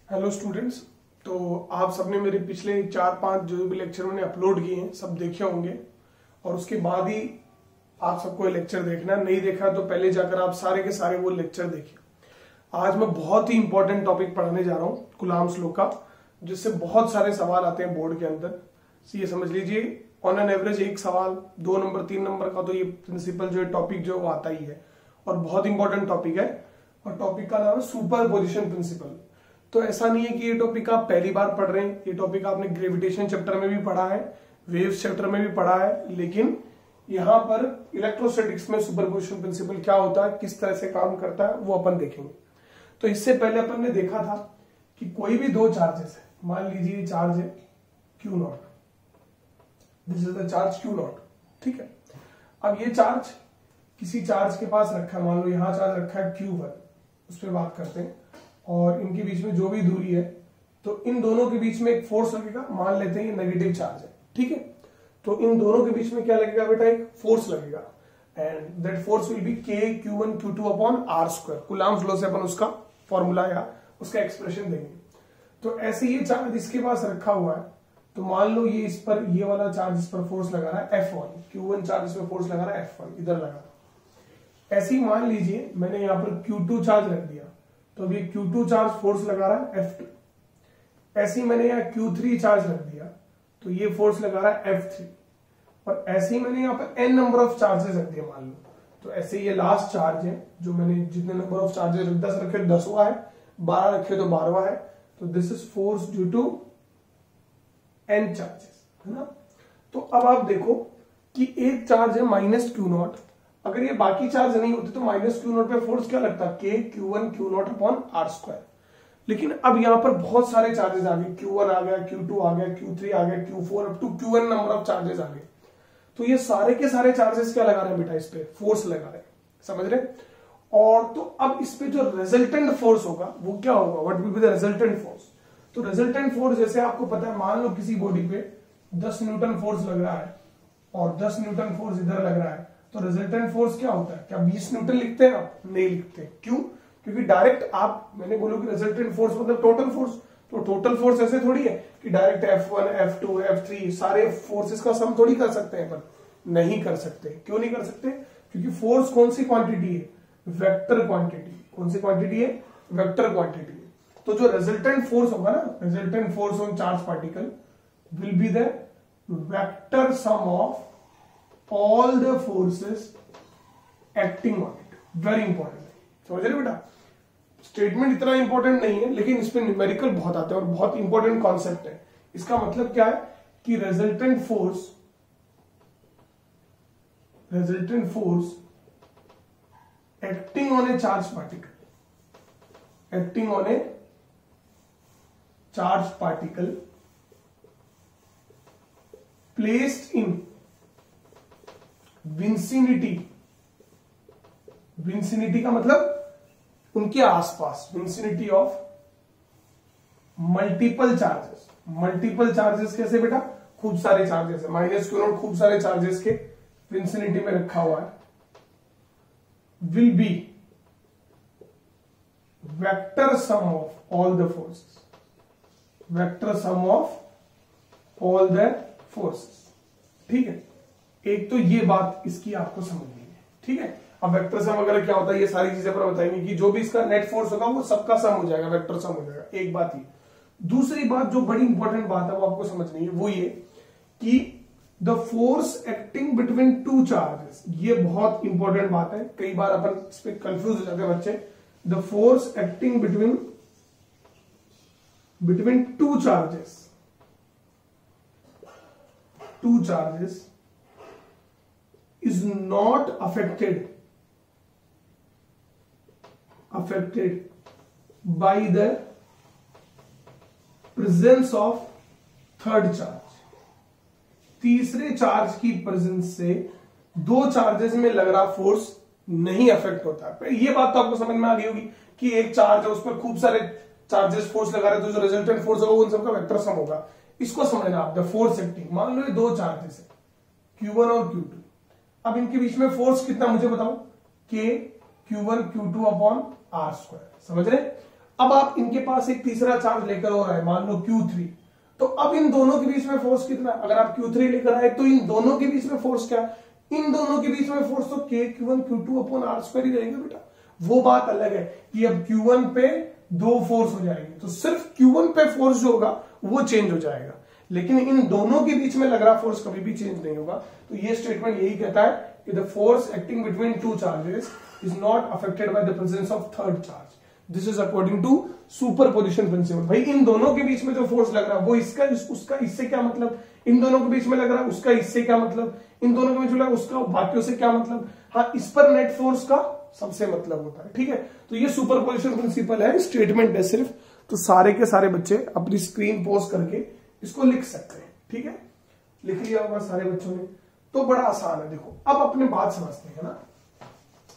Hello students. तो आप सबने मेरे पिछले 4-5 जो भी लेक्चर मैंने अपलोड किए हैं सब देखे होंगे और उसके बाद ही आप सबको ये लेक्चर देखना है। नहीं देखा तो पहले जाकर आप सारे के सारे वो लेक्चर देखिए। आज मैं बहुत ही इंपॉर्टेंट टॉपिक पढ़ाने जा रहा हूँ कुलाम्स लॉ का, जिससे बहुत सारे सवाल आते हैं बोर्ड के अंदर। ये समझ लीजिए ऑन एन एवरेज एक सवाल 2 नंबर 3 नंबर का तो ये प्रिंसिपल जो है टॉपिक जो वो आता ही है और बहुत इंपॉर्टेंट टॉपिक है। और टॉपिक का नाम है सुपर पोजिशन प्रिंसिपल। तो ऐसा नहीं है कि ये टॉपिक आप पहली बार पढ़ रहे हैं, ये टॉपिक आपने ग्रेविटेशन चैप्टर में भी पढ़ा है, वेव्स चैप्टर में भी पढ़ा है, लेकिन यहाँ पर इलेक्ट्रोस्टैटिक्स में सुपरपोजिशन प्रिंसिपल क्या होता है, किस तरह से काम करता है, वो अपन देखेंगे। तो इससे पहले अपन ने देखा था कि कोई भी दो चार्जेस है, मान लीजिए चार्ज है Q0, this is the charge Q0, ठीक है। अब ये चार्ज किसी चार्ज के पास रखा है, मान लो यहाँ चार्ज रखा है Q1, उस पर बात करते हैं, और इनके बीच में जो भी दूरी है तो इन दोनों के बीच में एक फोर्स लगेगा। मान लेते हैं ये नेगेटिव चार्ज है, ठीक है। तो इन दोनों के बीच में क्या लगेगा बेटा, एक फोर्स लगेगा and that force will B K Q1 Q2 upon R²। Coulomb's law से अपन उसका फॉर्मूला या उसका एक्सप्रेशन देंगे। तो ऐसे ये चार्ज इसके पास रखा हुआ है, तो मान लो ये इस पर, ये वाला चार्ज इस पर फोर्स लगा रहा है F1, Q1 चार्ज इस पर फोर्स लगा रहा है F1, इधर लगा। ऐसे ही मान लीजिए मैंने यहाँ पर Q2 चार्ज रख दिया, तो अभी Q2 चार्ज फोर्स लगा रहा है F2। ऐसे ही मैंने यहाँ Q3 चार्ज रख दिया, तो ये फोर्स लगा रहा है F3। और ऐसे ही मैंने यहाँ पर n नंबर ऑफ चार्जेस रख दिए मान लो, तो ऐसे ये लास्ट चार्ज है जो मैंने जितने नंबर ऑफ चार्जेस 10 रखे 10वां है, 12 रखे तो 12वां है। तो this is force due to n charges, है ना। तो अब आप देखो कि एक चार्ज है -Q0, अगर ये बाकी चार्ज नहीं होते तो -Q0 पे फोर्स क्या लगता है, K Q1 Q0 upon R²। लेकिन अब यहां पर बहुत सारे चार्जेस आ गए, Q1 आ गया, Q2 आ गया, Q3 आ गया, Q4 up to Qn number of charges आ गए। तो ये सारे के सारे चार्जेस क्या लगा रहे हैं बेटा, इस पे फोर्स लगा रहे हैं, समझ रहे। और तो अब इस पे जो रिजल्टेंट फोर्स होगा वो क्या होगा, what will be the resultant force. तो रिजल्टेंट फोर्स जैसे आपको पता है, मान लो किसी बॉडी पे 10 न्यूटन फोर्स लग रहा है और 10 न्यूटन फोर्स इधर लग रहा है, तो रिजल्टेंट फोर्स क्या होता है, क्या 20 न्यूटन लिखते हैं आप, नहीं लिखते। क्यों? क्योंकि डायरेक्ट आप, मैंने बोलो कि रिजल्टेंट फोर्स मतलब टोटल फोर्स, तो टोटल फोर्स ऐसे थोड़ी है कि डायरेक्ट F1 F2 F3 सारे फोर्सेस का सम थोड़ी कर सकते हैं, पर नहीं कर सकते। क्यों नहीं कर सकते? क्योंकि फोर्स कौन सी क्वांटिटी है, वेक्टर क्वांटिटी। कौन सी क्वांटिटी है, वेक्टर क्वांटिटी है। तो जो रिजल्टेंट फोर्स होगा ना, resultant force on charge particle will be the vector sum of all the forces acting on it। Very important है, समझ रहे बेटा। स्टेटमेंट इतना इंपॉर्टेंट नहीं है, लेकिन इसमें न्यूमेरिकल बहुत आते हैं और बहुत इंपॉर्टेंट कॉन्सेप्ट है। इसका मतलब क्या है कि resultant force acting on a charge particle, acting on a charge particle placed in vicinity का मतलब उनके आसपास, vicinity of multiple charges. Multiple charges कैसे बेटा, खूब सारे चार्जेस है, -Q0 खूब सारे चार्जेस के विंसिनिटी में रखा हुआ है, will be vector sum of all the forces, vector sum of all the forces, ठीक है। एक तो ये बात इसकी आपको समझनी है, ठीक है। अब वेक्टर सम वगैरह क्या होता है ये सारी चीजें पर बताएंगे कि जो भी इसका नेट फोर्स होगा वो सबका सम हो जाएगा, वेक्टर सम हो जाएगा। एक बात ये। दूसरी बात जो बड़ी इंपॉर्टेंट बात है वो आपको समझनी है, वो ये कि the force acting between two charges, ये बहुत इंपॉर्टेंट बात है। कई बार अपन इस पर कंफ्यूज हो जाते हैं बच्चे। The force acting between two charges is not affected by the presence of third charge। तीसरे चार्ज की प्रेजेंस से दो चार्जेस में लग रहा फोर्स नहीं अफेक्ट होता है। ये बात तो आपको समझ में आ गई होगी कि एक चार्ज है उस पर खूब सारे चार्जेस फोर्स लगा रहे, तो जो रिजल्टेंट फोर्स होगा उन सबका वेक्टर सम होगा। इसको समझना आप, द फोर्स एक्टिंग। मान लो ये दो चार्जेस है Q1 और Q2, अब इनके बीच में फोर्स कितना मुझे बताओ, K Q1 Q2 upon R², समझ रहे। अब आप इनके पास एक तीसरा चार्ज लेकर और आए, मान लो Q3, तो अब इन दोनों के बीच में फोर्स कितना? अगर आप Q3 लेकर आए तो इन दोनों के बीच में फोर्स क्या? इन दोनों के बीच में फोर्स तो KQ1 Q2 अपॉन R² ही रहेगा बेटा। वो बात अलग है कि अब Q1 पे दो फोर्स हो जाएंगे, तो सिर्फ Q1 पे फोर्स जो होगा वो चेंज हो जाएगा, लेकिन इन दोनों के बीच में लग रहा फोर्स कभी भी चेंज नहीं होगा। तो ये स्टेटमेंट यही कहता है कि the force acting between two charges is not affected by the presence of third charge. This is according to superposition principle. भाई इन दोनों के बीच में जो फोर्स लग रहा है वो इसका उसका इससे क्या मतलब, इन दोनों के बीच में लग रहा है उसका इससे क्या मतलब, इन दोनों के बीच में लग रहा है उसका बाकियों से क्या मतलब, हाँ इस पर नेट फोर्स का सबसे मतलब होता है। ठीक है, तो ये सुपरपोजिशन प्रिंसिपल है, स्टेटमेंट है सिर्फ। तो सारे के सारे बच्चे अपनी स्क्रीन पॉज करके इसको लिख सकते हैं। ठीक है, लिख लिया होगा सारे बच्चों ने, तो बड़ा आसान है। देखो अब अपने बात समझते हैं ना,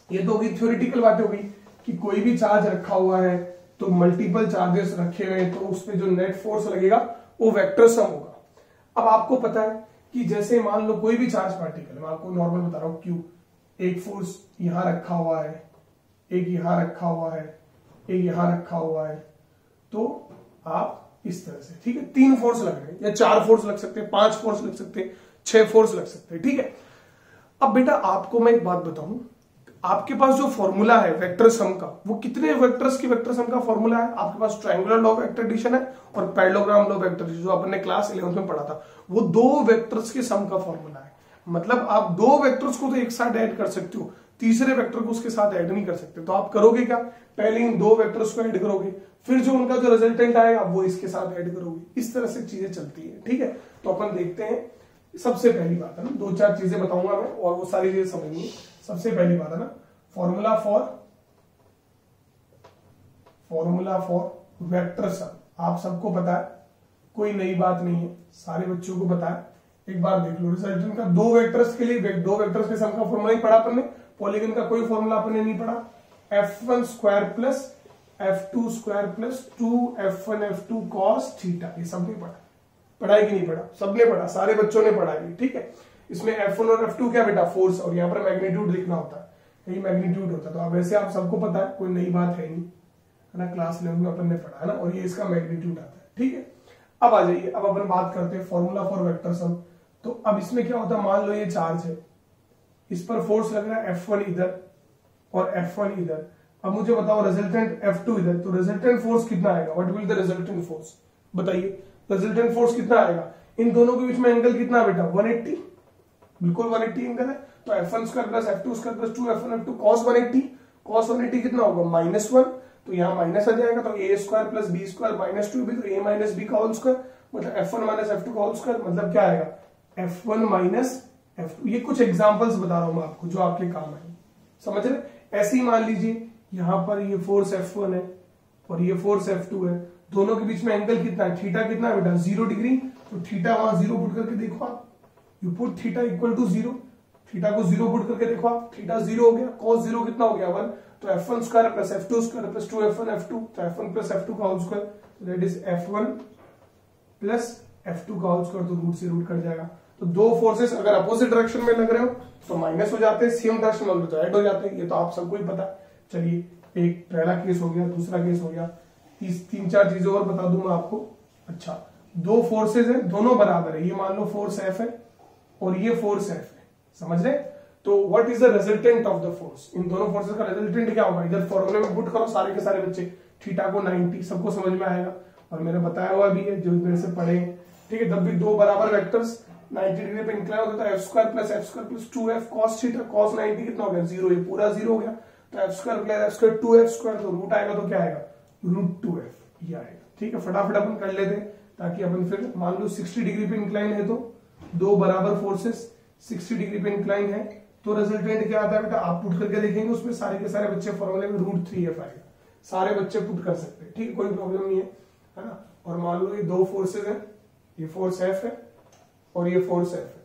ये तो होगी थ्योरेटिकल बात हो गई कि कोई भी चार्ज रखा हुआ है तो मल्टीपल चार्जेस रखे हुए हैं तो उस पर जो नेट फोर्स लगेगा वो वेक्टर सम होगा। अब आपको पता है कि जैसे मान लो कोई भी चार्ज पार्टिकल, मैं आपको नॉर्मल बता रहा हूं, क्यू, एक फोर्स यहां रखा हुआ है, एक यहां रखा हुआ है, एक यहां रखा हुआ है, तो आप इस तरह से, ठीक है, 3 फोर्स लग रहे हैं या 4 फोर्स लग सकते हैं, 5 फोर्स लग सकते हैं, 6 फोर्स लग सकते हैं। ठीक है, अब बेटा आपको मैं एक बात बताऊं, आपके पास जो फॉर्मूला है वेक्टर सम का, वो कितने वेक्टर्स की वेक्टर सम का फॉर्मूला है? आपके पास triangular law of vector addition है और parallelogram law of vector addition, जो आपने क्लास 11th में पढ़ा था, वो 2 वेक्टर्स के सम का फॉर्मूला है। मतलब आप 2 वेक्टर्स को तो एक साथ ऐड कर सकते हो, तीसरे वेक्टर को उसके साथ ऐड नहीं कर सकते। तो आप करोगे क्या? पहले इन 2 वेक्टर्स को ऐड करोगे, फिर जो उनका जो रिजल्टेंट आएगा वो इसके साथ ऐड करोगे। इस तरह से चीजें चलती है। ठीक है, तो अपन देखते हैं। सबसे पहली बात है ना, 2-4 चीजें बताऊंगा मैं और वो सारी चीजें समझनी। सबसे पहली बात है ना, फॉर्मूला फॉर वेक्टर सम आप सबको पता है, कोई नई बात नहीं है, सारे बच्चों को पता है। एक बार देख लो, रिजल्टेंट का 2 वेक्टर्स के लिए 2 वेक्टर्स के सम का फॉर्मूला ही पढ़ा अपन ने, पॉलीगन का कोई फॉर्मूला अपन ने नहीं पढ़ा। f1 square plus f2 square plus 2f1 f2 cos theta, ये सब नहीं पढ़ा। पढ़ाई कि नहीं पढ़ा? सबने पढ़ा, सारे बच्चों ने पढ़ा है। ठीक है, इसमें f1 और f2 क्या बेटा? फोर्स, और यहाँ पर मैग्नीट्यूड लिखना होता है, यही मैग्नीट्यूड होता है। तो अब वैसे आप सबको पता है, कोई नई बात है नहीं, है ना, क्लास 11 में अपन ने पढ़ा है ना, और ये इसका मैग्नीट्यूड आता है। ठीक है, अब आ जाइए, अब अपन बात करते हैं फॉर्मूला फॉर वेक्टर सम। तो अब इसमें क्या होता है, मान लो ये चार्ज है, इस पर फोर्स लग रहा है F1 इधर और F1 इधर। अब मुझे बताओ रिजल्टेंट F2 इधर, तो रिजल्टेंट फोर्स कितना आएगा? What will the resultant force? बताइए, रिजल्टेंट फोर्स कितना आएगा? इन दोनों के बीच में एंगल कितना बेटा? 180, बिल्कुल 180 एंगल है। तो f1 square plus f2 square plus 2f1 f2 cos 180, cos 180 कितना होगा? -1, तो यहाँ माइनस आ जाएगा, तो a square plus b square minus 2b, तो a माइनस b का होल स्क्वायर, मतलब f1 माइनस f2 का होल स्क्वायर, मतलब क्या आएगा? f1 minus f2। ये कुछ एग्जांपल्स बता रहा हूं मैं आपको जो आपके काम है, समझ रहे? ऐसे ही मान लीजिए यहां पर ये फोर्स f1 है और ये फोर्स f2 है, दोनों के बीच में एंगल कितना है? थीटा कितना है बेटा? 0 डिग्री। तो थीटा वहां 0 पुट करके देखो आप, you put theta equal to 0, theta को 0 पुट करके देखो आप, थीटा 0 हो गया, cos 0 कितना हो गया? 1। तो f1 square plus f2 square plus 2f1 f2, तो f1 प्लस f2 का whole square, that is f1 plus f2 का होल स्क्वायर, तो रूट से रूट कट जाएगा। तो 2 फोर्सेस अगर अपोजिट डायरेक्शन में लग रहे हो तो माइनस हो जाते हैं, सेम डायरेक्शन में तो ऐड हो जाते हैं, ये तो आप सबको ही पता है। चलिए, एक पहला केस हो गया, दूसरा केस हो गया, 3-4 चीजें और बता दूं मैं आपको। अच्छा, 2 फोर्सेज है, दोनों बराबर है, ये मान लो फोर्स F है और ये फोर्स F है, समझ रहे? तो what is the resultant of the force? इन दोनों फोर्सेस का रिजल्टेंट क्या होगा? इधर फॉर्मूले में पुट करो सारे के सारे बच्चे, थीटा को 90, सबको समझ में आएगा और मैंने बताया हुआ भी है जो मेरे से पढ़े। ठीक है, तब भी 2 बराबर वेक्टर्स 90 डिग्री पे इंक्लाइन होता है, f square plus 2f cos theta, cos 90 कितना हो गया? 0, ये पूरा 0 हो गया। तो f square plus f square 2f square, तो रूट आएगा तो क्या आएगा? रूट 2f, ये आएगा। ठीक है, फटाफट अपन कर लेते हैं ताकि अपन फिर मान लो 60 डिग्री पे इंक्लाइन है, तो 2 बराबर फोर्सेस 60 डिग्री पे इंक्लाइन है, तो रिजल्टेंट क्या आता है बेटा? आप पुट करके देखेंगे, उसमें सारे के सारे बच्चे फॉर्मूले में रूट 3f आएगा, सारे बच्चे पुट कर सकते हैं। ठीक है, कोई प्रॉब्लम नहीं है ना। और मान लो ये 2 फोर्सेज है, ये फोर्स F है और ये फोर्स F है,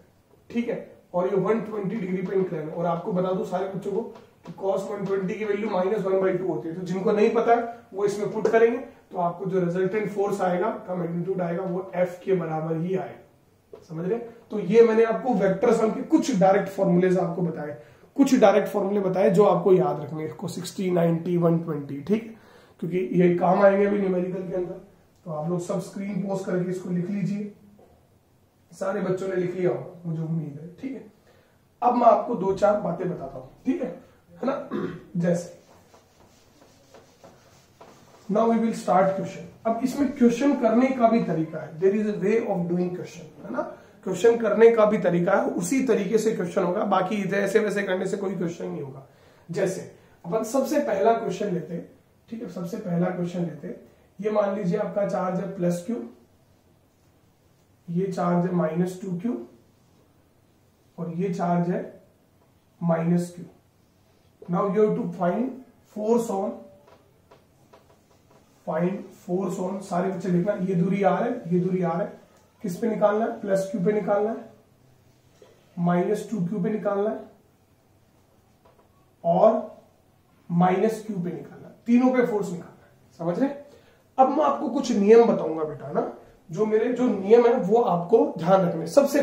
ठीक है, और ये 120 डिग्री पे इंक्लाइन है। और आपको बता दूं सारे बच्चों को कि cos 120 की वैल्यू -1/2 होती है, तो जिनको नहीं पता है वो इसमें पुट करेंगे, तो आपको जो रिजल्टेंट फोर्स आएगा का मैग्नीट्यूड आएगा वो F के बराबर ही आएगा, समझ रहे? तो ये मैंने आपको वेक्टर सम के कुछ डायरेक्ट फॉर्मूलेज आपको बताए, कुछ डायरेक्ट फॉर्मूले बताए जो आपको याद रखने हैं, 60, 90, 120। ठीक, क्योंकि ये काम आएंगे भी न्यूमेरिकल के अंदर। तो आप लोग सब स्क्रीन पोस्ट करके इसको लिख लीजिए। सारे बच्चों ने लिख लिया होगा मुझे उम्मीद है, ठीक है। अब मैं आपको 2-4 बातें बताता हूं, ठीक है ना। जैसे now we will start question. अब इसमें क्वेश्चन करने का भी तरीका है, there is a way of doing question, है ना। क्वेश्चन करने का भी तरीका है, उसी तरीके से क्वेश्चन होगा, बाकी जैसे वैसे करने से कोई क्वेश्चन नहीं होगा। जैसे अपन सबसे पहला क्वेश्चन लेते, ठीक है, सबसे पहला क्वेश्चन लेते। ये मान लीजिए आपका चार्ज है +q, ये चार्ज है -2q और ये चार्ज है -q। Now you have to find force on, सारे बच्चे लिखना, ये दूरी r है, ये दूरी r है, किस पे निकालना है, +q पे निकालना है, -2q पे निकालना है और -q पे निकालना है, तीनों पे फोर्स निकालना है, समझ रहे। अब मैं आपको कुछ नियम बताऊंगा बेटा ना, जो नियम है वो आपको ध्यान रखने। सबसे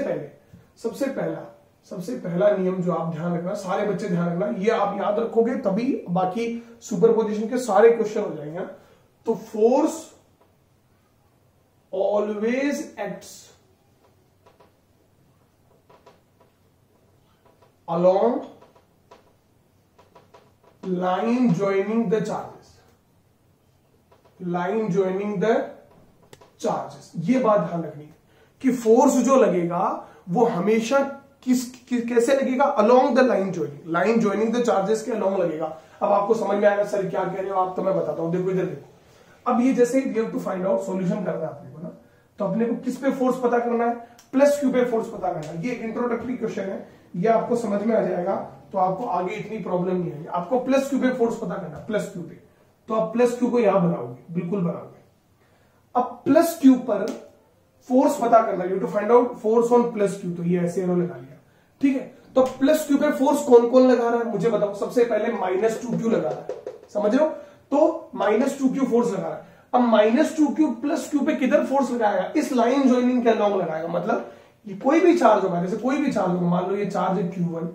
पहला नियम जो आप ध्यान रखना, सारे बच्चे ध्यान रखना, ये आप याद रखोगे तभी बाकी सुपरपोजिशन के सारे क्वेश्चन हो जाएंगे। तो force always acts along line joining the charges, ये बात ध्यान रखनी है कि फोर्स जो लगेगा वो हमेशा कैसे लगेगा, along the line joining the charges के अलोंग लगेगा। अब आपको समझ में आएगा सर क्या कह रहे हो आप, तो मैं बताता हूं। देखो इधर देखो, अब ये जैसे we have to find out, solution करना है अपने को ना, तो अपने को किस पे फोर्स पता करना है, +q पे फोर्स पता करना है। ये इंट्रोडक्टरी क्वेश्चन है, ये आपको समझ में आ जाएगा तो आपको आगे इतनी प्रॉब्लम नहीं आएगी। आपको +q पे फोर्स पता करना है, +q पे, तो आप +q को यहां बनाओगे, बिल्कुल बनाओगे। अब +q पर फोर्स पता करना, you to find out force on +q, तो ये ऐसे एरो लगा लिया, ठीक है। तो +q पे फोर्स कौन कौन लगा रहा है मुझे बताओ। सबसे पहले -2q लगा रहा है, समझ रहे हो, तो -2q फोर्स लगा रहा है। अब -2q +q पे किधर फोर्स लगाएगा, इस लाइन ज्वाइनिंग के अलोंग लगाएगा। मतलब ये कोई भी चार्ज होगा, जैसे कोई भी चार्ज होगा, मान लो ये चार्ज है q1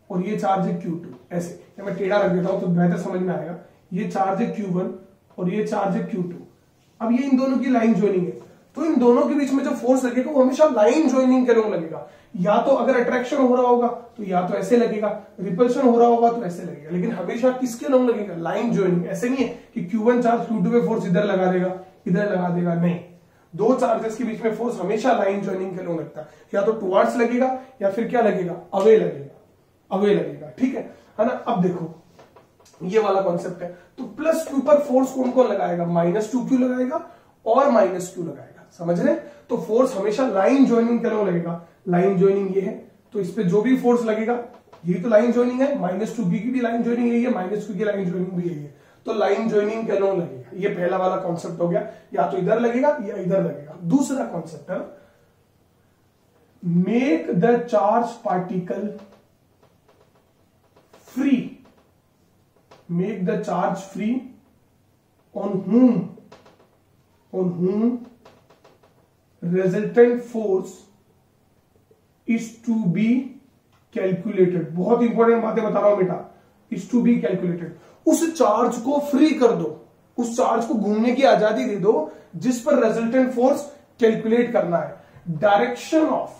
और ये चार्ज है q2, ऐसे मैं टेढ़ा रख देता हूं तो बेहतर समझ में आएगा। ये चार्ज है q1 और ये चार्ज है q2। अब ये इन दोनों की लाइन ज्वाइनिंग है, तो इन दोनों के बीच में जो फोर्स लगेगा वो हमेशा लाइन ज्वाइनिंग के अलोंग लगेगा। या तो अगर अट्रैक्शन हो रहा होगा तो या तो ऐसे लगेगा, रिपल्शन हो रहा होगा तो ऐसे लगेगा, लेकिन हमेशा किसके अलोंग लगेगा, लाइन ज्वाइनिंग। ऐसे नहीं है कि q1 चार्ज q2 पे फोर्स इधर लगा देगा, इधर लगा देगा, नहीं। दो चार्जेस के बीच में फोर्स हमेशा लाइन ज्वाइनिंग के अलोंग लगता है, या तो टुवर्ड्स लगेगा या फिर क्या लगेगा, अवे लगेगा, ठीक है ना। अब देखो ये वाला कॉन्सेप्ट है, तो +q पर फोर्स कौन कौन लगाएगा, -2q लगाएगा और -q लगाएगा, समझ रहे। तो फोर्स हमेशा लाइन ज्वाइनिंग के अलोंग लगेगा। लाइन ज्वाइनिंग ये है, तो इस पे जो भी फोर्स लगेगा, यही तो लाइन ज्वाइनिंग है, -2q की भी लाइन ज्वाइनिंग यही है, -q की लाइन ज्वाइनिंग भी यही है, तो लाइन ज्वाइनिंग के अलोंग लगेगा। ये पहला वाला कॉन्सेप्ट हो गया, या तो इधर लगेगा या इधर लगेगा। दूसरा कॉन्सेप्ट है make the charge particle free, make the charge free on whom resultant force is to be calculated। बहुत इंपॉर्टेंट बातें बता रहा हूं बेटा, is to be calculated। उस चार्ज को फ्री कर दो, उस चार्ज को घूमने की आजादी दे दो जिस पर रिजल्टेंट फोर्स कैलकुलेट करना है। Direction of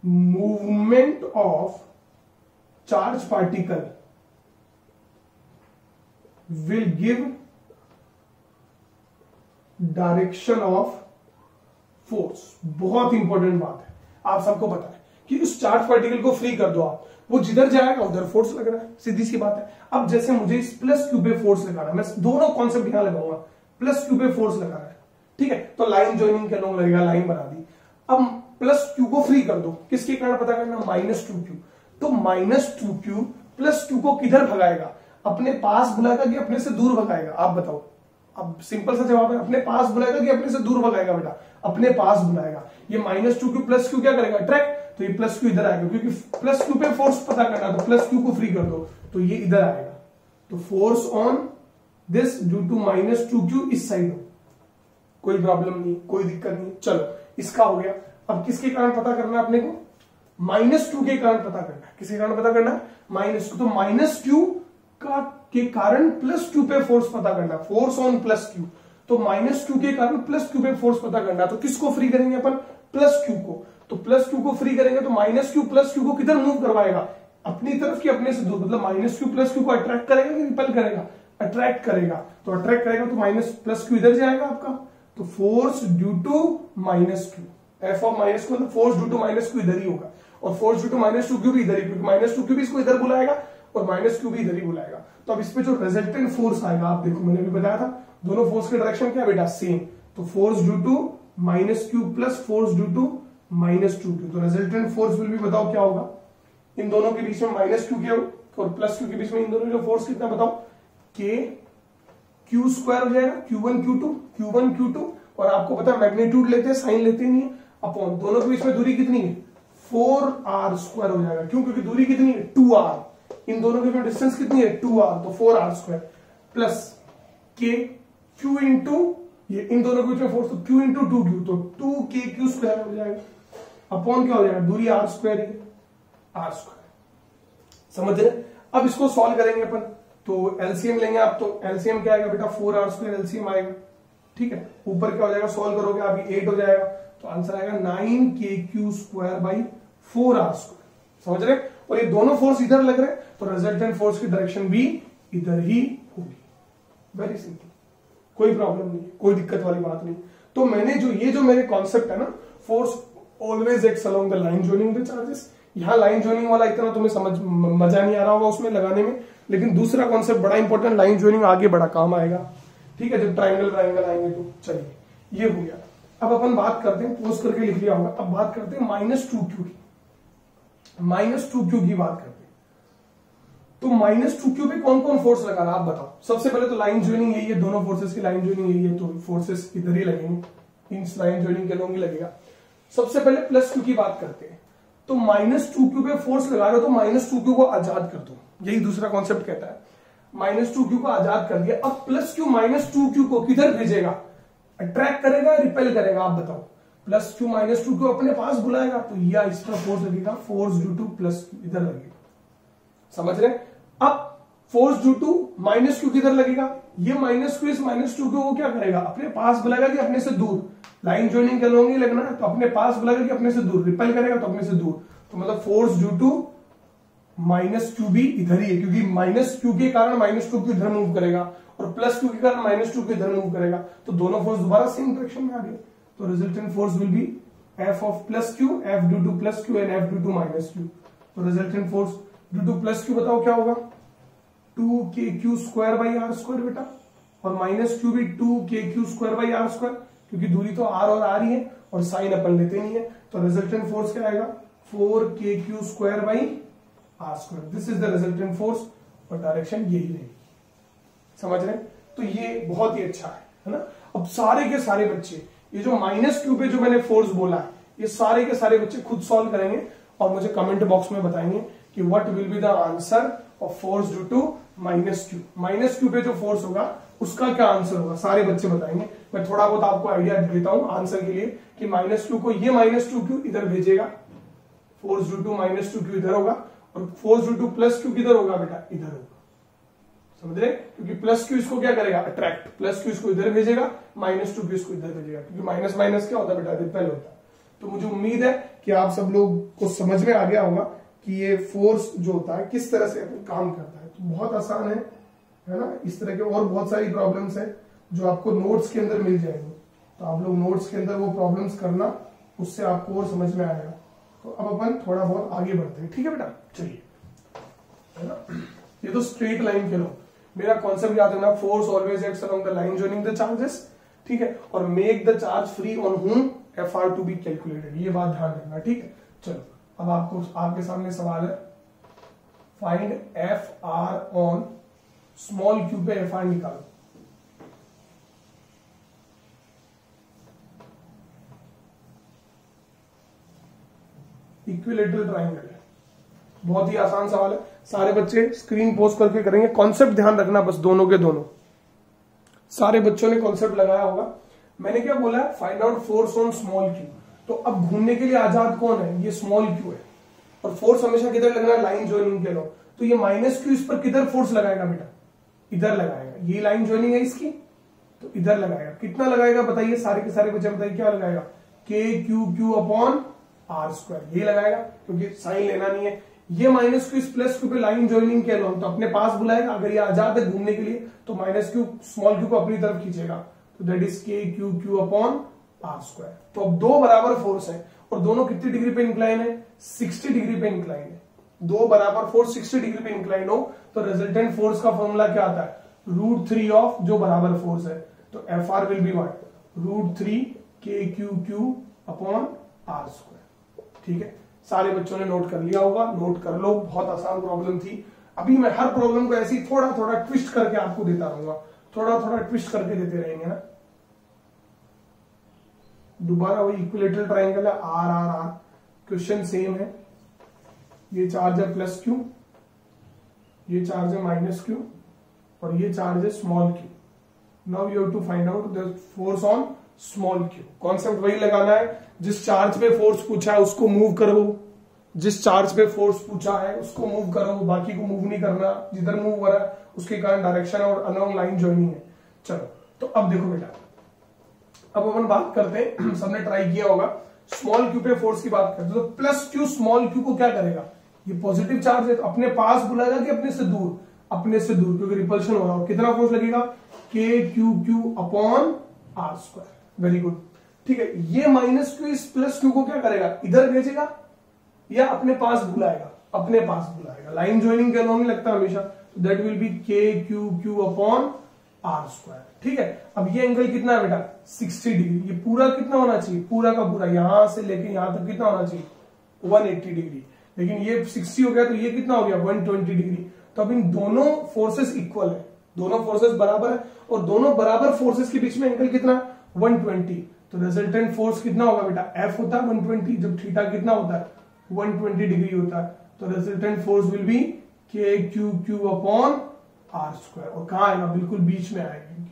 movement of charge particle will give direction of force। बहुत इंपॉर्टेंट बात है, आप सबको पता है कि उस चार्ज पार्टिकल को फ्री कर दो आप, वो जिधर जाएगा उधर फोर्स लग रहा है, सीधी सी बात है। अब जैसे मुझे इस +q पे फोर्स लगाना है, मैं दोनों कॉन्सेप्ट यहां लगाऊंगा, +q पे फोर्स लगाना है, ठीक है, तो लाइन ज्वाइनिंग के अलोंग लगेगा, लाइन बना दी। अब +q को फ्री कर दो, किसके कारण पता करना, -2q। तो -2q +q को किधर भगाएगा, अपने पास बुलाएगा कि अपने से दूर भगाएगा, आप बताओ। अब सिंपल सा जवाब है, अपने पास बुलाएगा कि अपने से दूर भगाएगा बेटा, अपने पास बुलाएगा। ये -2q +q क्या करेगा, अट्रैक्ट, तो ये +q इधर आएगा, क्योंकि +q पे फोर्स पता करना, तो +q को फ्री कर दो तो ये इधर आएगा। तो force on this due to -2q इस साइड हो, कोई प्रॉब्लम नहीं, कोई दिक्कत नहीं। चलो इसका हो गया। अब किसके कारण पता करना है अपने को, -q के कारण पता करना है। किसके कारण पता करना है? -q। तो -q का के कारण +q पे फोर्स पता करना, फोर्स ऑन +q। तो -q के कारण +q पे फोर्स पता करना। तो किसको फ्री करेंगे अपन? +q को। तो +q को फ्री करेंगे तो -q +q को किधर मूव करवाएगा? अपनी तरफ की अपने से दूर। मतलब -q +q को अट्रैक्ट करेगा कि रिपेल करेगा? अट्रैक्ट करेगा। तो अट्रैक्ट करेगा तो +q इधर जाएगा आपका। तो force due to -q, F of -q मतलब फोर्स ड्यू टू -q इधर ही होगा। और फोर्स ड्यू टू -2q भी इधर ही, क्योंकि -2q भी इसको इधर बुलाएगा और -q भी इधर ही बुलाएगा। तो अब इस पे जो रिजल्टेंट फोर्स आएगा, आप देखो मैंने भी बताया था, दोनों फोर्स की डायरेक्शन क्या बेटा? सेम। तो force due to -q plus force due to -2q। तो रिजल्टेंट फोर्स विल भी बताओ क्या होगा? इन दोनों के बीच में -q के और +q के बीच में इन दोनों का फोर्स कितना बताओ? k q² हो जाएगा, q1 q2 और आपको पता है मैग्नीट्यूड लेते हैं, साइन लेते नहीं है, अपॉन दोनों के बीच में दूरी कितनी है? 4r² हो जाएगा। क्यों? क्योंकि दूरी कितनी है? 2r। इन दोनों के बीच में डिस्टेंस कितनी है? 2r। तो 4r² plus k q into ये इन दोनों के बीच में फोर्स, तो q इंटू 2q, तो 2kq² हो जाएगा। अपॉन क्या हो जाएगा? दूरी r² ही है, r²। समझ रहे? अब इसको सॉल्व करेंगे अपन, तो एलसीएम लेंगे आप। तो एलसीएम क्या आएगा बेटा? 4r² एलसीएम आएगा। ठीक है, ऊपर क्या हो जाएगा? सॉल्व करोगे आप 8 हो जाएगा। तो आंसर आएगा 9kq² 4r²। समझ रहे? और ये दोनों फोर्स इधर लग रहे हैं, तो रिजल्टेंट फोर्स की डायरेक्शन भी इधर ही होगी। वेरी सिंपल, कोई प्रॉब्लम नहीं, कोई दिक्कत वाली बात नहीं। तो मैंने जो मेरे कॉन्सेप्ट है ना, force always acts along the line joining the charges. यहाँ लाइन जॉइनिंग वाला इतना तुम्हें समझ मजा नहीं आ रहा होगा उसमें लगाने में, लेकिन दूसरा कॉन्सेप्ट बड़ा इंपॉर्टेंट, लाइन जॉइनिंग आगे बड़ा काम आएगा। ठीक है, जब ट्राइंगल आएंगे तो चलिए ये हो गया। अब अपन बात करते हैं, पोस्ट करके लिख लिया होगा, अब बात करते हैं -2q की। -2q की बात करते हैं। तो -2q पे कौन कौन फोर्स लगा रहा है आप बताओ? सबसे पहले तो लाइन जॉइनिंग यही है, दोनों फोर्सेस की लाइन जॉइनिंग यही है, तो फोर्सेस इधर ही लगेंगे, इस लाइन जॉइनिंग के लोग ही लगेगा। सबसे पहले +q की बात करते हैं। तो -2q पे फोर्स लगा रहे हो तो -2q को आजाद कर दो, यही दूसरा कॉन्सेप्ट कहता है। -2q को आजाद कर दिया। अब +q -2q को किधर भेजेगा? अट्रैक्ट करेगा, रिपेल करेगा? आप बताओ। +q -2q अपने पास बुलाएगा, तो या इस पर फोर्स लगेगा, फोर्स ड्यू टू +q इधर लगेगा। समझ रहे? अब फोर्स ड्यू टू -q किधर लगेगा? ये -q इस -2q को क्या करेगा? अपने पास बुलाएगा कि अपने से दूर? लाइन जॉइनिंग के लोग ही लगना है, तो अपने पास बुलाएगा कि अपने से दूर? रिपेल करेगा तो अपने से दूर। तो मतलब फोर्स ड्यू टू -q भी इधर ही है, क्योंकि -q के कारण -2q इधर मूव करेगा और +q के कारण -2q इधर मूव करेगा। तो दोनों फोर्स दोबारा सेम डायरेक्शन में आ गए। तो resultant force will be f of +q, f due to +q and f due to -q। तो resultant force due to +q बताओ क्या होगा? 2kq² r² बेटा, और -q भी 2kq² r², क्योंकि दूरी तो r और r ही है और साइन अपन लेते नहीं है। तो रिजल्टेंट फोर्स क्या आएगा? 4kq² r²। This is the resultant force और डायरेक्शन यही रहेगी। समझ रहे? तो ये बहुत ही अच्छा है ना? अब सारे के सारे बच्चे ये जो -q पे जो मैंने फोर्स बोला है, ये सारे के सारे बच्चे खुद सॉल्व करेंगे और मुझे कमेंट बॉक्स में बताएंगे कि what will be the answer of force due to -q। -q पे जो फोर्स होगा उसका क्या आंसर होगा, सारे बच्चे बताएंगे। मैं थोड़ा बहुत आपको आइडिया देता हूं आंसर के लिए कि -q को ये -2q इधर भेजेगा, फोर्स ड्यू टू -2q इधर होगा, और फोर्स ड्यू टू +q किधर होगा बेटा? इधर होगा। समझ रहे? क्योंकि +q इसको क्या करेगा? अट्रैक्ट। +q इसको इधर भेजेगा, -2q इसको इधर भेजेगा, क्योंकि माइनस माइनस क्या होता है बेटा? रिपेल होता है। तो मुझे उम्मीद है कि आप सब लोग को समझ में आ गया होगा कि ये फोर्स जो होता है किस तरह से काम करता है। तो बहुत आसान है ना? इस तरह के और बहुत सारी प्रॉब्लम्स है जो आपको नोट्स के अंदर मिल जाएंगे। तो आप लोग नोट्स के अंदर वो प्रॉब्लम्स करना, उससे आपको और समझ में आएगा। तो अब अपन थोड़ा बहुत आगे बढ़ते हैं। ठीक है बेटा, चलिए, है ना? ये तो स्ट्रेट लाइन के लोग, मेरा कॉन्सेप्ट याद रखना, force always acts along the line joining the charges. ठीक है, और make the charge free on हुम FR टू बी कैलकुलेटेड, ये बात ध्यान रखना। ठीक है, चलो अब आपको आपके सामने सवाल है, find FR on small q पे FR निकालो। इक्विलेटरल ट्राइंगल है, बहुत ही आसान सवाल है। सारे बच्चे स्क्रीन पोस्ट करके करेंगे, कॉन्सेप्ट ध्यान रखना बस, दोनों के दोनों। सारे बच्चों ने कॉन्सेप्ट लगाया होगा। मैंने क्या बोला? Find out force on small q। तो अब घूमने के लिए आजाद कौन है? ये स्मॉल q है। और फोर्स हमेशा किधर लगना है, लाइन ज्वाइनिंग के लो। तो ये माइनस क्यू इस पर किधर फोर्स लगाएगा बेटा, इधर लगाएगा। ये लाइन ज्वाइनिंग है इसकी, तो इधर लगाएगा। कितना लगाएगा बताइए, सारे के सारे बच्चे बताइए क्या लगाएगा, k Q Q upon are square, ये लगाएगा, क्योंकि साइन लेना नहीं है। ये माइनस क्यू इस प्लस क्यू पे लाइन ज्वाइनिंग के लो तो अपने पास बुलाएगा। अगर ये आजाद है घूमने के लिए तो माइनस क्यू स्मॉल क्यू को अपनी तरफ खींचेगा, तो that is k Q Q upon are square. तो अब दो बराबर फोर्स है और दोनों कितनी डिग्री पे इंक्लाइन है, 60 डिग्री पे इंक्लाइन है। दो बराबर फोर्स 60 डिग्री पे इंक्लाइन हो तो रिजल्टेंट फोर्स का फॉर्मूला क्या आता है, √3 ऑफ जो बराबर फोर्स है, तो F R will be what, √3 k Q Q upon are square. ठीक है, सारे बच्चों ने नोट कर लिया होगा, नोट कर लो, बहुत आसान प्रॉब्लम थी। अभी मैं हर प्रॉब्लम को ऐसे ही थोड़ा थोड़ा ट्विस्ट करके आपको देता रहूंगा, थोड़ा थोड़ा ट्विस्ट करके देते रहेंगे ना। दोबारा वही इक्विलेटरल ट्रायंगल है, r r r, question same है। ये चार्ज है प्लस क्यू, ये चार्ज है माइनस क्यू, और ये चार्ज है small q. Now you have to find out the force on small q. Concept वही लगाना है, जिस चार्ज पे फोर्स पूछा है उसको मूव करो, जिस चार्ज पे फोर्स पूछा है उसको मूव करो, बाकी को मूव नहीं करना। जिधर मूव हो रहा है उसके कारण डायरेक्शन और अलोंग लाइन ज्वाइनिंग है। चलो, तो अब देखो बेटा, अब अपन बात करते हैं, सबने ट्राई किया होगा, स्मॉल क्यू पे फोर्स की बात करते हैं। तो प्लस क्यू स्मॉल क्यू को क्या करेगा, ये पॉजिटिव चार्ज है तो अपने पास बुलाएगा कि अपने से दूर, अपने से दूर, क्योंकि रिपल्शन हो रहा है। कितना फोर्स लगेगा, k Q Q upon are square. Very good, ठीक है। ये माइनस क्यू इस प्लस क्यू को क्या करेगा, इधर भेजेगा या अपने पास बुलाएगा, अपने पास बुलाएगा। लाइन ज्वाइनिंग के अलोंग लगता है हमेशा, तो that will be k Q Q upon are square. ठीक है, अब ये एंगल कितना है बेटा, 60 डिग्री। ये पूरा कितना होना चाहिए, पूरा का पूरा यहां से लेके यहां तक कितना होना चाहिए, 180 डिग्री। लेकिन ये 60 हो गया तो ये कितना हो गया, 120 डिग्री। तो अब इन दोनों फोर्सेस इक्वल है, दोनों फोर्सेस बराबर है, और दोनों बराबर फोर्सेस के बीच में एंगल कितना, 120। तो रिजल्टेंट फोर्स कितना होगा बेटा, एफ होता है 120, जब थीटा कितना होता है, 120 डिग्री होता है। तो resultant force will be k Q Q upon are square. और कहां आएगा, बिल्कुल बीच में आएगा,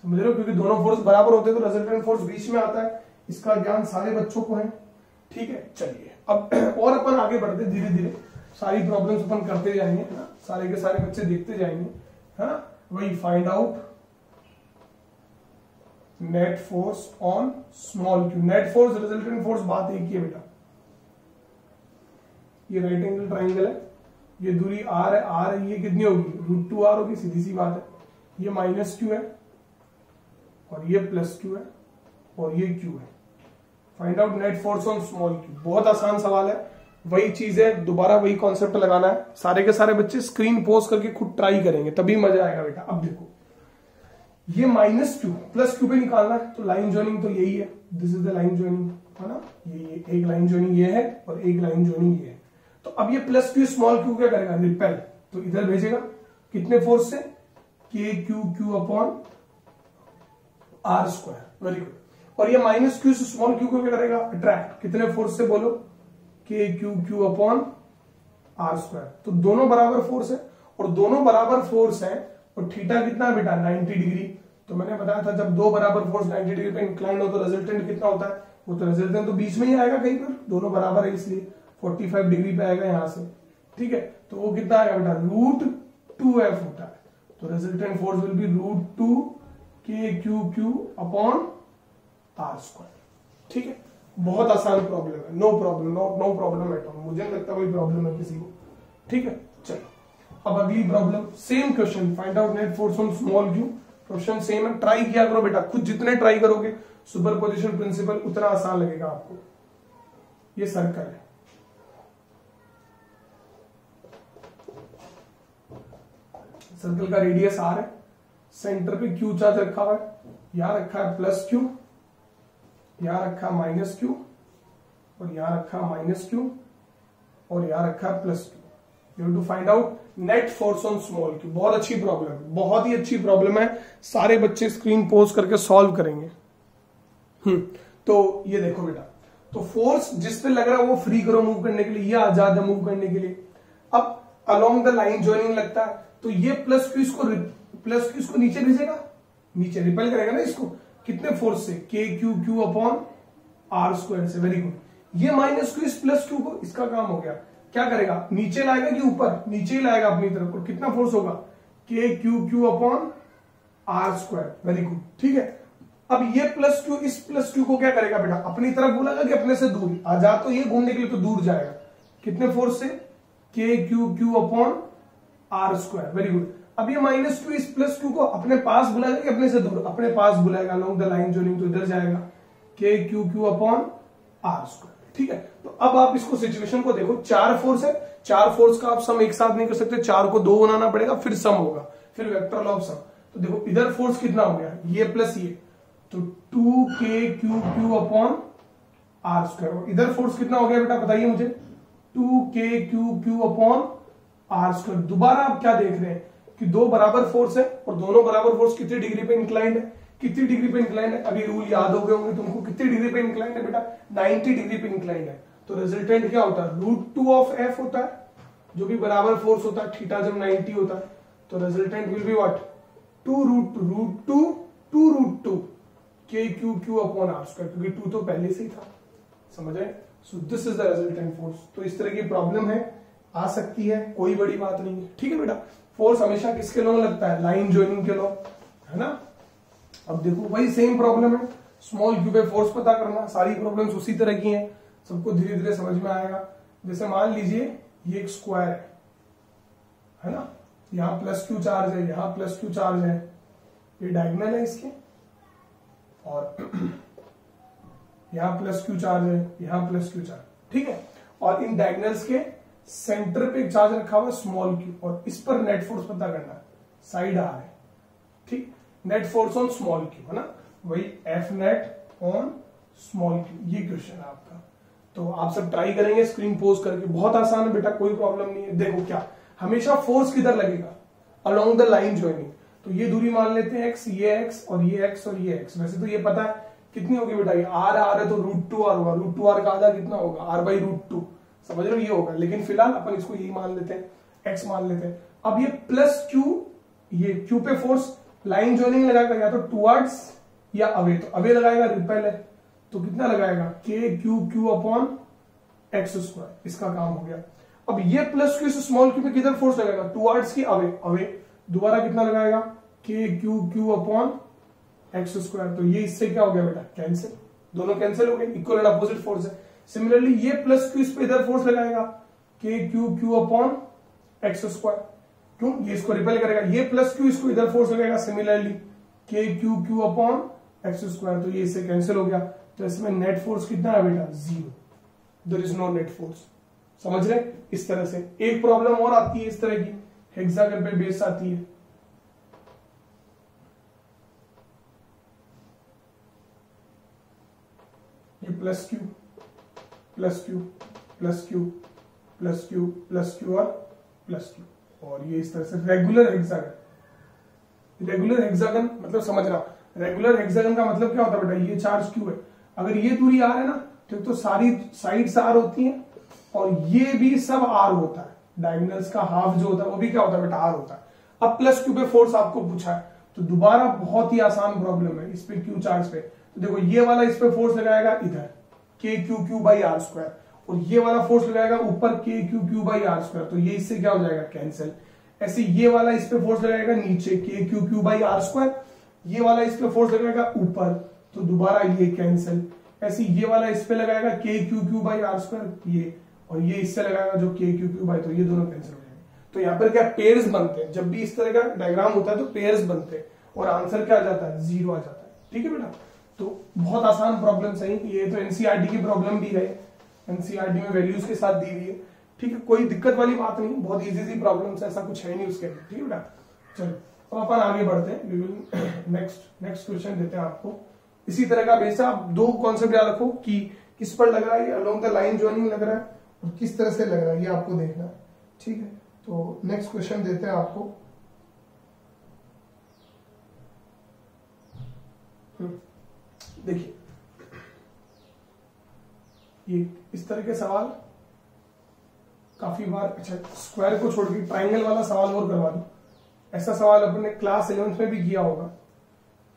समझ रहे हो, क्योंकि दोनों फोर्स बराबर होते हैं तो रिजल्टेंट फोर्स बीच में आता है। इसका ज्ञान सारे बच्चों को है। ठीक है, चलिए अब और अपन आगे बढ़ते, धीरे धीरे सारी प्रॉब्लम्स अपन करते जाएंगे, है ना, सारे के सारे बच्चे देखते जाएंगे, है ना। वही find out net force on small Q. Net force resultant force बात एक ही है बेटा। ये राइट एंगल ट्राइंगल है, ये दूरी आर है, आर है, ये कितनी होगी, √2r होगी, सीधी सी बात है। ये माइनस क्यू है और ये प्लस क्यू है और ये क्यू है। Find out net force on small Q. बहुत आसान सवाल है, वही चीज है, दोबारा वही कॉन्सेप्ट लगाना है। सारे के सारे बच्चे स्क्रीन पोज करके खुद ट्राई करेंगे, तभी मजा आएगा बेटा। अब देखो, ये माइनस क्यू प्लस क्यू पे निकालना है, तो लाइन ज्वाइनिंग तो यही है, this is the line joining, है ना। ये एक लाइन ज्वाइनिंग ये है और एक लाइन ज्वाइनिंग ये है। तो अब ये प्लस क्यू स्मॉल क्यू क्या करेगा, रिपेल, तो इधर भेजेगा कितने फोर्स से, k Q Q upon are square. Very good. और ये माइनस क्यू से स्मॉल क्यू को क्या करेगा, अट्रैक्ट, कितने फोर्स से बोलो, k Q Q upon are square. तो दोनों बराबर फोर्स है, और दोनों बराबर फोर्स है, और थीटा कितना है बेटा, 90 डिग्री। तो मैंने बताया था जब दो बराबर फोर्स 90 डिग्री पे इंक्लाइन हो तो रिजल्टेंट कितना होता है, वो तो रिजल्टेंट तो बीच में ही आएगा कहीं पर, दोनों बराबर है इसलिए 45 डिग्री पे आएगा यहां से। ठीक है, तो वो कितना आएगा बेटा, √2f होता है। तो रिजल्टेंट फोर्स विल बी √2 के Q Q upon are square. ठीक है, बहुत आसान प्रॉब्लम है, no problem, no problem at all. मुझे नहीं लगता कोई प्रॉब्लम है किसी को। ठीक है, चलो अब अगली problem, same question, find out net force on small Q. Question same है, ट्राई किया करो बेटा, खुद जितने ट्राई करोगे सुपरपोजिशन प्रिंसिपल उतना आसान लगेगा आपको। ये सर्कल है, सर्कल का रेडियस r है, सेंटर पे q चार्ज रखा हुआ है, यहां रखा है प्लस q, यहां रखा माइनस q, और यहां रखा माइनस q, और यहां रखा plus q। You have to find out net force on small q। बहुत अच्छी प्रॉब्लम है, बहुत ही अच्छी प्रॉब्लम है, सारे बच्चे स्क्रीन पोज करके सॉल्व करेंगे। तो ये देखो बेटा, तो फोर्स जिस पे लग रहा है वो फ्री करो मूव करने के लिए, ये आजाद है मूव करने के लिए। अब अलोंग द लाइन ज्वाइनिंग लगता है, तो ये प्लस क्यू इसको नीचे भेजेगा, नीचे रिपेल करेगा ना इसको, कितने फोर्स से, k Q Q upon are square से। Very good. ये माइनस क्यू इस प्लस क्यू को, इसका काम हो गया, क्या करेगा, नीचे लाएगा कि ऊपर, नीचे ही लाएगा अपनी तरफ, और कितना फोर्स होगा, k Q Q upon are square. Very good, ठीक है। अब ये प्लस क्यू इस प्लस क्यू को क्या करेगा बेटा, अपनी तरफ बुलाएगा कि अपने से दूर, जा तो ये घूमने के लिए तो दूर जाएगा, कितने फोर्स से, k Q Q upon are square. Very good. अब ये माइनस क्यू इस प्लस क्यू को अपने पास बुलाएगा कि अपने से दूर, अपने पास बुलाएगा, अलोंग द लाइन जोइनिंग, तो इधर जाएगा k Q Q upon are square. ठीक है, तो अब आप इसको सिचुएशन को देखो, 4 फोर्स है, 4 फोर्स का आप सम एक साथ नहीं कर सकते, 4 को 2 बनाना पड़ेगा, फिर सम होगा, फिर वेक्टर लॉ ऑफ सम। तो देखो इधर फोर्स कितना हो गया, ये प्लस ये, तो 2k q Q upon are square. इधर फोर्स कितना हो गया बेटा बताइए मुझे, 2k q Q upon are square. दोबारा आप क्या देख रहे हैं कि दो बराबर फोर्स है, और दोनों बराबर फोर्स कितनी डिग्री पे इंक्लाइंड है, कितनी डिग्री पे इंक्लाइंड है, अभी रूल याद हो गए होंगे तुमको, कितनी डिग्री पे इंक्लाइंड है बेटा, 90 डिग्री पे इंक्लाइंड है। तो रिजल्टेंट क्या होता है, √2 ऑफ एफ होता है, जो भी बराबर फोर्स होता है, थीटा जब 90 होता है, तो resultant will be what, 2√2 k Q Q upon are square, क्योंकि 2 तो पहले से ही था, समझ रहे। So this is the resultant force. तो इस तरह की प्रॉब्लम है, आ सकती है, कोई बड़ी बात नहीं है, ठीक है बेटा। फोर्स हमेशा किसके लॉ में लगता है, लाइन जॉइनिंग के लॉ, है ना। अब देखो वही सेम प्रॉब्लम है, स्मॉल क्यू पे फोर्स पता करना, सारी प्रॉब्लम्स उसी तरह की हैं, सबको धीरे धीरे समझ में आएगा। जैसे मान लीजिए ये एक स्क्वायर है ना, यहां प्लस क्यू चार्ज है, यहां प्लस क्यू चार्ज है, ये डायगोनल है इसके, और यहां प्लस क्यू चार्ज है, यहां प्लस क्यू चार्ज, ठीक है। और इन डायगोनल्स के सेंटर पे एक चार्ज रखा हुआ है स्मॉल क्यू, और इस पर नेट फोर्स पता करना है, साइड आर है, ठीक, net force on small Q, है ना, वही F net on small Q, ये क्वेश्चन है आपका। तो आप सब ट्राई करेंगे स्क्रीन पोज करके, बहुत आसान है बेटा, कोई प्रॉब्लम नहीं है। देखो क्या, हमेशा फोर्स किधर लगेगा, अलोंग द लाइन जॉइनिंग। तो ये दूरी मान लेते हैं x, ये x और ये x और ये x। वैसे तो ये पता है कितनी होगी बेटा, ये r है तो √2r होगा, √2r का आधा कितना होगा, r/√2, समझ रहे हो, ये होगा। लेकिन फिलहाल अपन इसको यही मान लेते हैं, x मान लेते हैं। अब ये प्लस q, ये q पे फोर्स लाइन जॉइनिंग लगाएगा, या तो टुवर्ड्स या अवे, तो अवे लगाएगा, रिपेल है, तो कितना लगाएगा, k Q Q upon x square, इसका काम हो गया। अब ये प्लस क्यू स्मॉल क्यू पे किधर फोर्स लगाएगा, टुवर्ड्स की अवे, अवे, दोबारा कितना लगाएगा, k Q Q upon x square. तो ये इससे क्या हो गया बेटा, कैंसिल, दोनों कैंसिल हो गए, इक्वल एंड अपोजिट फोर्स है। सिमिलरली ये प्लस क्यू इस पे इधर फोर्स लगाएगा, k Q Q upon x square, क्यों, ये इसको रिपेल करेगा, ये प्लस क्यू इसको इधर फोर्स लगाएगा, सिमिलरली के Q Q upon x square, तो ये इससे कैंसिल हो गया। तो इसमें नेट फोर्स कितना है बेटा, 0, there is no net force, समझ रहे। इस तरह से एक प्रॉब्लम और आती है इस तरह की, हेक्सागन पे बेस आती है, ये plus Q plus Q plus Q plus Q plus Q और प्लस क्यू, और ये इस तरह से रेगुलर हेक्सागन। रेगुलर हेक्सागन मतलब समझना, रेगुलर हेक्सागन का मतलब क्या होता है बेटा, ये चार्ज क्यू है, अगर ये दूरी आर है ना, तो सारी साइड्स आर होती हैं, और ये भी सब आर होता है, डायगोनल्स का हाफ जो होता है वो भी क्या होता है बेटा, आर होता है। अब प्लस क्यू पे फोर्स आपको पूछा है, तो दोबारा बहुत ही आसान प्रॉब्लम है इस पे, क्यू चार्ज पे। तो देखो ये वाला इस पे फोर्स लगाएगा इधर, k Q q by r square, और ये वाला फोर्स लगाएगा ऊपर, k Q q by r square, तो ये इससे क्या हो जाएगा, कैंसिल। ऐसे ये वाला इस पे फोर्स लगाएगा नीचे, k Q q by r square, ये वाला इस पे फोर्स लगाएगा ऊपर, तो दोबारा ये कैंसिल। ऐसे ये वाला इस पे लगाएगा, k Q q by r square, ये, और ये इससे लगाएगा जो के क्यू क्यू बाई, तो ये दोनों कैंसिल हो जाएंगे। तो यहाँ पर क्या, पेयर्स बनते हैं, जब भी इस तरह का डायग्राम होता है तो पेयर्स बनते हैं, और आंसर क्या आ जाता है, 0 आ जाता है, ठीक है बेटा। तो बहुत आसान प्रॉब्लम सही, ये तो एनसीईआरटी की प्रॉब्लम भी है, एनसीईआरटी में वैल्यूज के साथ दी हुई है, ठीक है, कोई दिक्कत वाली बात नहीं, बहुत इजी सी प्रॉब्लम, ऐसा कुछ है नहीं उसके अंदर, ठीक है बेटा। चलो अब अपन आगे बढ़ते हैं, नेक्स्ट क्वेश्चन देते हैं आपको। इसी तरह का बेस, आप दो कॉन्सेप्ट याद रखो कि किस पर लग रहा है, अलोंग द लाइन जॉइनिंग लग रहा है, और किस तरह से लग रहा है ये आपको देखना है, ठीक है। तो नेक्स्ट क्वेश्चन देते हैं आपको, देखिए ये इस तरह के सवाल काफी बार, अच्छा स्क्वायर को छोड़ के ट्राइंगल वाला सवाल और करवा दूं, ऐसा सवाल अपने क्लास 11th में भी किया होगा।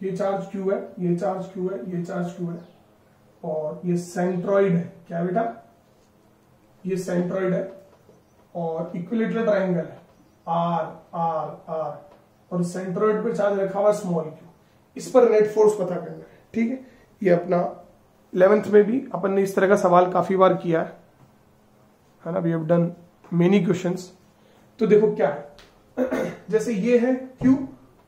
ये चार्ज क्यू है, ये चार्ज क्यू है, ये चार्ज क्यू है, और ये सेंट्रॉइड है, क्या बेटा, ये सेंट्रॉइड है, और इक्विलेटरल ट्राइंगल है आर आर आर, और सेंट्रोइड पे चार्ज रखा हुआ स्मॉल क्यू, इस पर नेट फोर्स पता करना है। ठीक है, ये अपना 11th में भी अपन ने इस तरह का सवाल काफी बार किया है ना, we have done many questions. तो देखो क्या है, जैसे ये है Q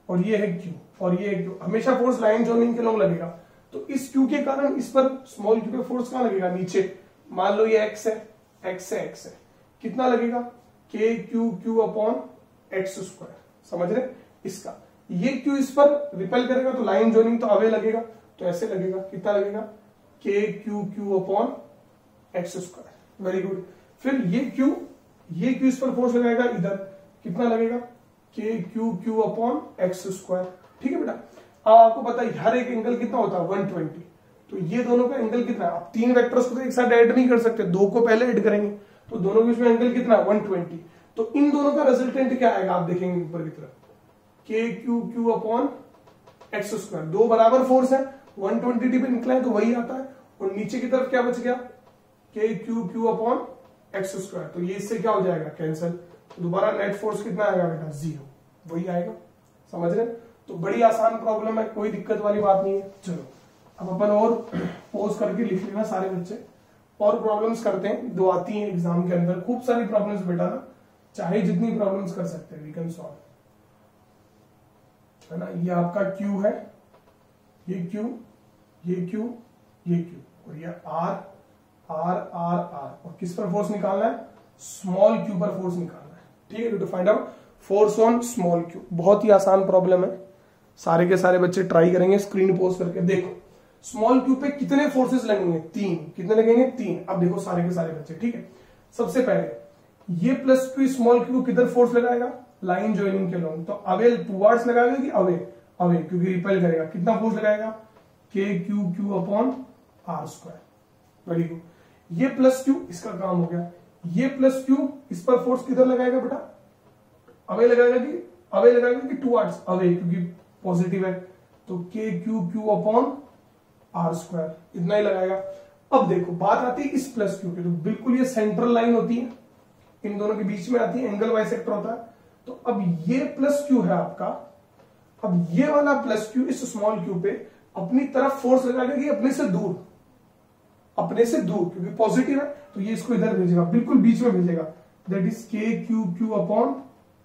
और ये है Q और ये है Q, हमेशा फोर्स लाइन जॉइनिंग के लॉन्ग लगेगा, तो इस Q के कारण इस पर स्मॉल q पे फोर्स कहां लगेगा, नीचे। मान लो ये x है, x है, x है, कितना लगेगा, k q q upon x square, समझ रहे इसका। ये Q इस पर रिपेल करेगा तो लाइन जॉइनिंग तो अवे लगेगा, तो ऐसे लगेगा, कितना लगेगा, k q q upon x square. Very good. फिर ये Q इस पर फोर्स लगाएगा इधर, कितना लगेगा, k q q upon x square. ठीक है बेटा, अब आपको पता है हर एक एंगल कितना होता है 120, तो ये दोनों का एंगल कितना है। आप तीन वेक्टर्स को तो एक साथ ऐड नहीं कर सकते, दो को पहले ऐड करेंगे, तो दोनों के बीच में एंगल कितना है 120, तो इन दोनों का रिजल्टेंट क्या आएगा, आप देखेंगे ऊपर की तरफ, k q q upon x square. दो बराबर फोर्स है, 120 डिग्री पे निकला है तो वही आता है, और नीचे की तरफ क्या बच गया, k q q upon x square, तो ये इससे क्या हो जाएगा, कैंसिल। तो दोबारा नेट फोर्स कितना आएगा बेटा, 0, वही आएगा। समझ रहे, तो बड़ी आसान प्रॉब्लम है, कोई दिक्कत वाली बात नहीं है। चलो अब अपन और पोज करके लिख लेना सारे बच्चे, और प्रॉब्लम्स करते हैं, दो आती हैं एग्जाम के अंदर, खूब सारी प्रॉब्लम्स बेटा ना, चाहे जितनी प्रॉब्लम्स कर सकते हैं, वी कैन सॉल्व, है ना। ये आपका Q है, ये Q, ये Q, ये Q, और ये R R R R, और किस पर फोर्स निकालना है, स्मॉल q पर फोर्स निकालना है। ठीक है, to find out force on small q। बहुत ही आसान प्रॉब्लम है, सारे के सारे बच्चे ट्राई करेंगे स्क्रीन पोज करके। देखो स्मॉल q पे कितने फोर्सेस लगेंगे, 3, कितने लगेंगे, 3। अब देखो सारे के सारे बच्चे, ठीक है, सबसे पहले ये प्लस q स्मॉल q किधर फोर्स लगाएगा, लाइन ज्वाइनिंग के लॉन्ग, तो अवे टुवर्ड्स लगाएगा कि अवे, अवे क्योंकि रिपेल करेगा, कितना फोर्स लगाएगा, k q q upon r square. Very good. ये प्लस q, इसका काम हो गया, ये प्लस q इस पर फोर्स किधर लगाएगा बेटा, अवे लगाएगा कि टुवर्ड्स, अवे क्योंकि पॉजिटिव है, तो k q q upon r square, इतना ही लगाएगा। अब देखो बात आती है इस प्लस q की, तो बिल्कुल ये सेंट्रल लाइन होती है, इन दोनों के बीच में आती है, एंगल बाइसेक्टर होता है। तो अब ये प्लस q है आपका, अब ये वाला प्लस q इस स्मॉल q पे अपनी तरफ फोर्स लगाएगा कि अपने से दूर, क्योंकि पॉजिटिव है, तो ये इसको इधर भेजेगा, बिल्कुल बीच में भेजेगा, that is k q q upon,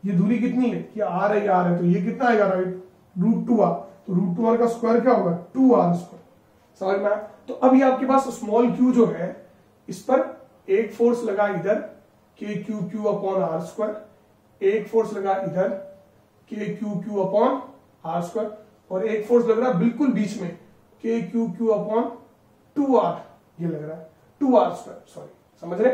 ये दूरी कितनी है, ये r है, ये r है, तो ये कितना आएगा, राइट, √2r, तो √2r का स्क्वायर क्या होगा, 2r स्क्वायर। समझ में आया। तो अभी आपके पास स्मॉल q जो है, इस पर एक फोर्स लगा इधर k q q upon r square, एक फोर्स लगा इधर k q q upon r square, और एक फोर्स लग रहा है बिल्कुल बीच में k q q upon 2r, ये लग रहा है 2r स्क्वायर, सॉरी, समझ रहे।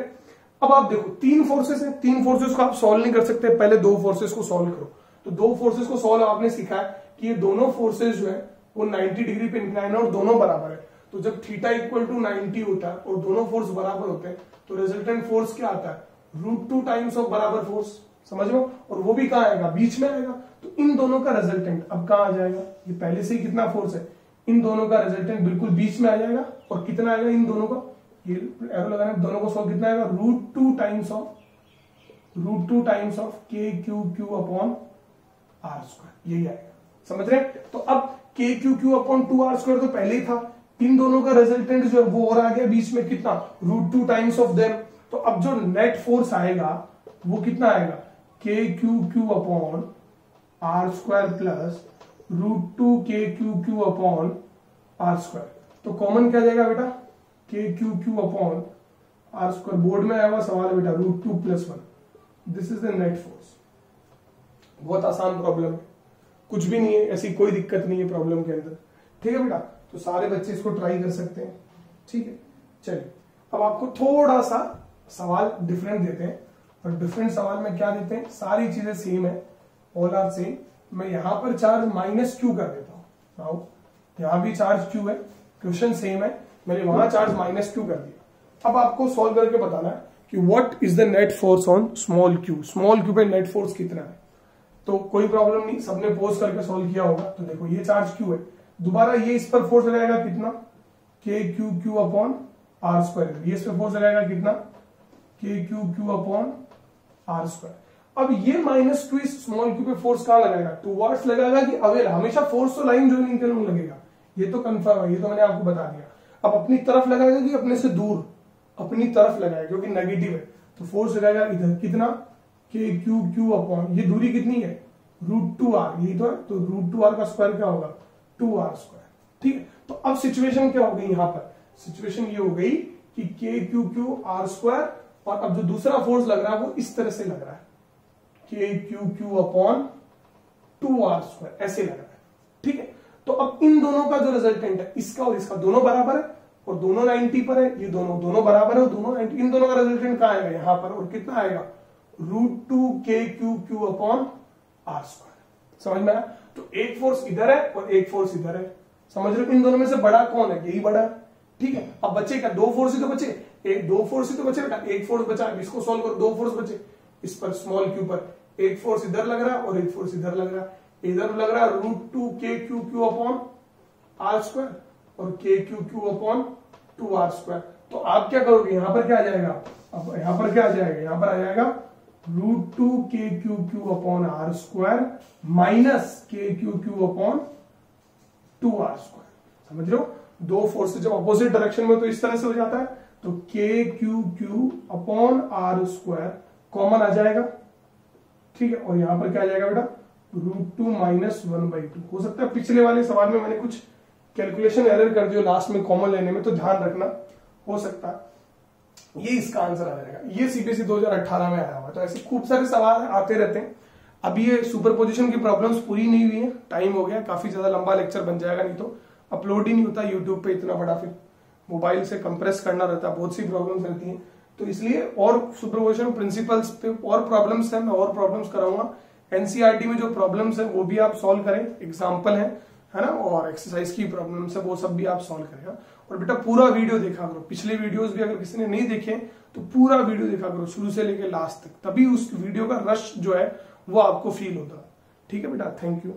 अब आप देखो तीन फोर्सेस हैं, तीन फोर्सेस को आप सॉल्व नहीं कर सकते, पहले दो फोर्सेस को सॉल्व करो। तो दो फोर्सेस को सॉल्व आपने सीखा है कि ये दोनों फोर्सेस जो है वो 90 डिग्री पे इंक्लाइन है और दोनों बराबर है। तो जब थीटा इक्वल टू 90 होता है और दोनों फोर्स बराबर होते हैं, तो रिजल्टेंट फोर्स क्या आता है, √2 टाइम्स ऑफ बराबर फोर्स, समझ लो, और वो भी कहां आएगा, बीच में आएगा। तो इन दोनों का रिजल्टेंट अब कहां आ जाएगा, ये पहले से ही कितना फोर्स है, इन दोनों का रिजल्टेंट बिल्कुल बीच में आ जाएगा, और कितना आएगा इन दोनों का, ये एरो लगाना, दोनों को सॉल्व कितना आएगा, √2 times of k q q upon r square, यही आएगा। समझ रहे। तो अब k q q upon 2r square तो पहले ही था, इन दोनों का रिजल्टेंट जो है वो और आ गया बीच में, कितना, √2 टाइम्स ऑफ देम। तो अब जो नेट फोर्स आएगा वो कितना आएगा, k q q upon r square plus √2 k q q upon r square. तो कॉमन क्या जाएगा बेटा, k q q upon r square, board में आया हुआ सवाल है बेटा, √2 + 1, this is the net force. बहुत आसान प्रॉब्लम है, कुछ भी नहीं है, ऐसी कोई दिक्कत नहीं है प्रॉब्लम के अंदर। ठीक है बेटा, तो सारे बच्चे इसको ट्राई कर सकते हैं। ठीक है, चलिए अब आपको थोड़ा सा सवाल डिफरेंट देते हैं, और डिफरेंट सवाल में क्या देते हैं, सारी चीजें सेम है, ऑल आर सेम। मैं यहां पर चार्ज -q कर देता हूं, नाउ यहां भी चार्ज q है, क्वेश्चन सेम है, मैंने वहां चार्ज -q कर दिया। अब आपको सॉल्व करके बताना है कि what is the net force on small q, small q पे नेट फोर्स कितना है। तो कोई प्रॉब्लम नहीं, सबने पोज करके सॉल्व किया होगा। तो देखो ये चार्ज q है, दोबारा ये इस पर फोर्स लगाएगा कितना, k q q upon r square, ये इस पर फोर्स लगाएगा कितना, k q q upon are square. अब ये -2 इस स्मॉल क्यू पे फोर्स कहां लगाएगा, टुवर्ड्स लगाएगा कि अवे, हमेशा फोर्स तो लाइन ज्वाइनिंग के लिए लगेगा, ये तो कंफर्म है, ये तो मैंने आपको बता दिया। अब अपनी तरफ लगाएगा कि अपने से दूर, अपनी तरफ लगाएगा क्योंकि नेगेटिव है, तो फोर्स लगाएगा इधर, कितना, के क्यू क्यू अपॉन, ये दूरी कितनी है, √2r, यही तो है, तो √2r का स्क्वायर क्या होगा, 2r स्क्वायर। ठीक है, तो अब सिचुएशन क्या हो गई यहां पर, सिचुएशन ये हो गई कि के क्यू क्यू आर स्क्वायर, और अब जो दूसरा फोर्स लग रहा है वो इस तरह से लग रहा है, के Q Q upon 2r square, ऐसे लग रहा है। ठीक है, तो अब इन दोनों का जो रिजल्टेंट है, इसका और इसका दोनों बराबर है, और दोनों 90 पर है, ये दोनों बराबर है, और दोनों 90, इन दोनों का रिजल्टेंट कहां आएगा, यहां पर, और कितना आएगा, √2 के Q Q upon are square. समझ में आया, तो एक फोर्स इधर है और एक फोर्स इधर है, समझ रहे हो, इन दोनों में से बड़ा कौन है, यही बड़ा है। ठीक है, अब बचे क्या, दो फोर्स ही तो बचे, दो फोर्स ही तो बचे बेटा, एक फोर्स बचा, इसको सॉल्व करो, दो फोर्स बचे, इस पर स्मॉल क्यू पर एक फोर्स इधर लग रहा है और एक फोर्स इधर लग रहा है, इधर लग रहा है √2 के Q Q upon are square और k Q Q upon 2r square. तो आप क्या करोगे, यहां पर क्या आ जाएगा, अब यहां पर क्या आ जाएगा, यहां पर आ जाएगा √2 के Q Q upon are square minus K Q Q upon 2r square. समझ रहे हो, दो फोर्स जब अपोजिट डायरेक्शन में तो इस तरह से हो जाता है, तो k Q Q upon are square common आ जाएगा। ठीक है, और यहां पर क्या आ जाएगा बेटा, √2 माइनस 1/2। हो सकता है पिछले वाले सवाल में मैंने कुछ कैलकुलेशन एरर कर दियो लास्ट में कॉमन लेने में, तो ध्यान रखना, हो सकता है ये इसका आंसर आ जाएगा। ये सीबीएसई 2018 में आया हुआ, तो ऐसे खूब सारे सवाल आते रहते हैं। अब ये सुपरपोजिशन की प्रॉब्लम्स पूरी नहीं हुई है, टाइम हो गया, काफी ज्यादा लंबा लेक्चर बन जाएगा, नहीं तो अपलोड ही नहीं होता यूट्यूब पे इतना बड़ा, फिर मोबाइल से कंप्रेस करना रहता है, बहुत सी प्रॉब्लम्स रहती हैं, तो इसलिए और सुपरपोजिशन प्रिंसिपल्स पे और प्रॉब्लम्स है, मैं और प्रॉब्लम्स कराऊंगा। एनसीईआरटी में जो प्रॉब्लम्स है वो भी आप सॉल्व करें, एग्जाम्पल है ना, और एक्सरसाइज की प्रॉब्लम्स है वो सब भी आप सॉल्व करेगा। और बेटा पूरा वीडियो देखा करो, पिछले वीडियोस भी अगर किसी ने नहीं देखे तो पूरा वीडियो देखा करो शुरू से लेकर लास्ट तक, तभी उस वीडियो का रश जो है वो आपको फील होता है। ठीक है बेटा, थैंक यू।